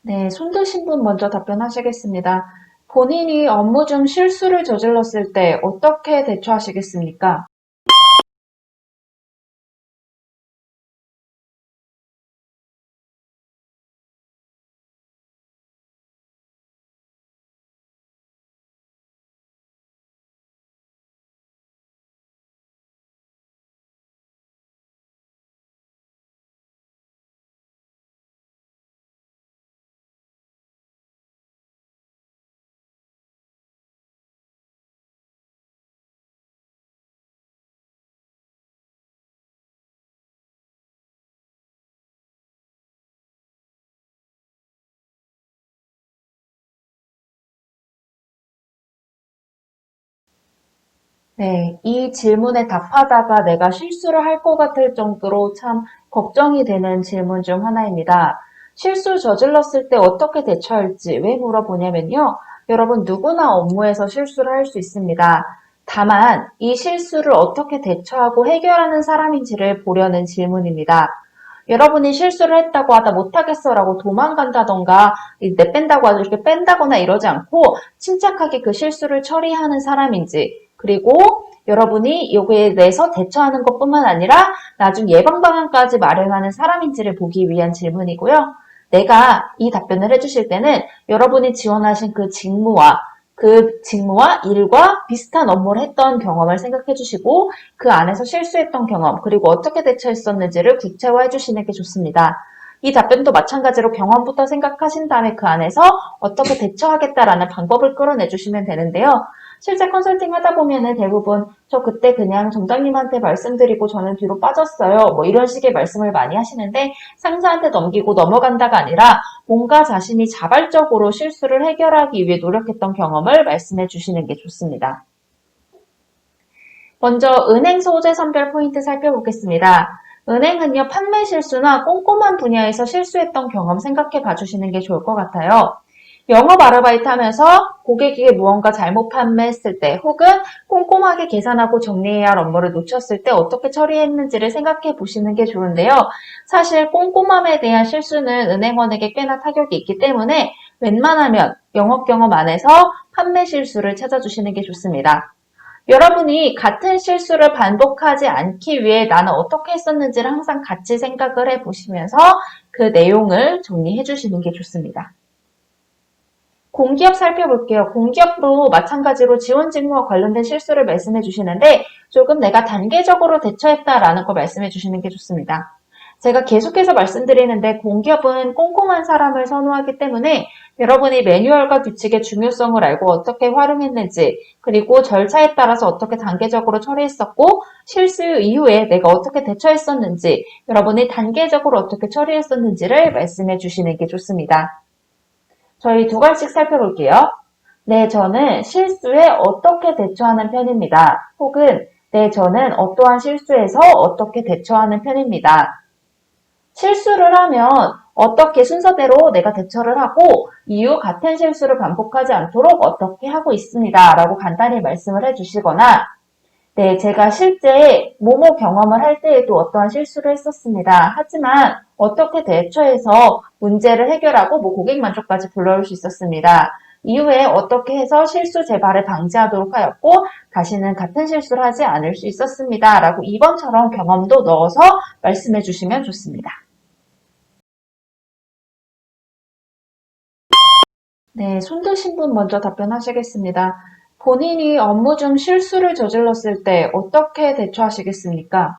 네, 손드신 분 먼저 답변하시겠습니다. 본인이 업무 중 실수를 저질렀을 때 어떻게 대처하시겠습니까? 네, 이 질문에 답하다가 내가 실수를 할 것 같을 정도로 참 걱정이 되는 질문 중 하나입니다. 실수 저질렀을 때 어떻게 대처할지 왜 물어보냐면요. 여러분 누구나 업무에서 실수를 할 수 있습니다. 다만 이 실수를 어떻게 대처하고 해결하는 사람인지를 보려는 질문입니다. 여러분이 실수를 했다고 하다 못하겠어라고 도망간다던가 내뺀다고 하도 이렇게 뺀다거나 이러지 않고 침착하게 그 실수를 처리하는 사람인지 그리고 여러분이 여기에 대해서 대처하는 것뿐만 아니라 나중 예방 방안까지 마련하는 사람인지를 보기 위한 질문이고요. 내가 이 답변을 해주실 때는 여러분이 지원하신 그 직무와 일과 비슷한 업무를 했던 경험을 생각해 주시고 그 안에서 실수했던 경험 그리고 어떻게 대처했었는지를 구체화해 주시는 게 좋습니다. 이 답변도 마찬가지로 경험부터 생각하신 다음에 그 안에서 어떻게 대처하겠다라는 방법을 끌어내 주시면 되는데요. 실제 컨설팅 하다 보면은 대부분 저 그때 그냥 점장님한테 말씀드리고 저는 뒤로 빠졌어요. 뭐 이런 식의 말씀을 많이 하시는데 상사한테 넘기고 넘어간다가 아니라 뭔가 자신이 자발적으로 실수를 해결하기 위해 노력했던 경험을 말씀해 주시는 게 좋습니다. 먼저 은행 소재 선별 포인트 살펴보겠습니다. 은행은요, 판매 실수나 꼼꼼한 분야에서 실수했던 경험 생각해 봐주시는 게 좋을 것 같아요. 영업 아르바이트 하면서 고객에게 무언가 잘못 판매했을 때 혹은 꼼꼼하게 계산하고 정리해야 할 업무를 놓쳤을 때 어떻게 처리했는지를 생각해 보시는 게 좋은데요. 사실 꼼꼼함에 대한 실수는 은행원에게 꽤나 타격이 있기 때문에 웬만하면 영업 경험 안에서 판매 실수를 찾아주시는 게 좋습니다. 여러분이 같은 실수를 반복하지 않기 위해 나는 어떻게 했었는지를 항상 같이 생각을 해보시면서 그 내용을 정리해 주시는 게 좋습니다. 공기업 살펴볼게요. 공기업도 마찬가지로 지원 직무와 관련된 실수를 말씀해 주시는데 조금 내가 단계적으로 대처했다라는 걸 말씀해 주시는 게 좋습니다. 제가 계속해서 말씀드리는데 공기업은 꼼꼼한 사람을 선호하기 때문에 여러분이 매뉴얼과 규칙의 중요성을 알고 어떻게 활용했는지 그리고 절차에 따라서 어떻게 단계적으로 처리했었고 실수 이후에 내가 어떻게 대처했었는지 여러분이 단계적으로 어떻게 처리했었는지를 말씀해 주시는 게 좋습니다. 저희 두 가지씩 살펴볼게요. 네, 저는 실수에 어떻게 대처하는 편입니다. 혹은 네, 저는 어떠한 실수에서 어떻게 대처하는 편입니다. 실수를 하면 어떻게 순서대로 내가 대처를 하고 이후 같은 실수를 반복하지 않도록 어떻게 하고 있습니다. 라고 간단히 말씀을 해주시거나 네, 제가 실제 모모 경험을 할 때에도 어떠한 실수를 했었습니다. 하지만 어떻게 대처해서 문제를 해결하고 고객 만족까지 불러올 수 있었습니다. 이후에 어떻게 해서 실수 재발을 방지하도록 하였고 다시는 같은 실수를 하지 않을 수 있었습니다. 라고 이번처럼 경험도 넣어서 말씀해 주시면 좋습니다. 네, 손드신 분 먼저 답변하시겠습니다. 본인이 업무 중 실수를 저질렀을 때 어떻게 대처하시겠습니까?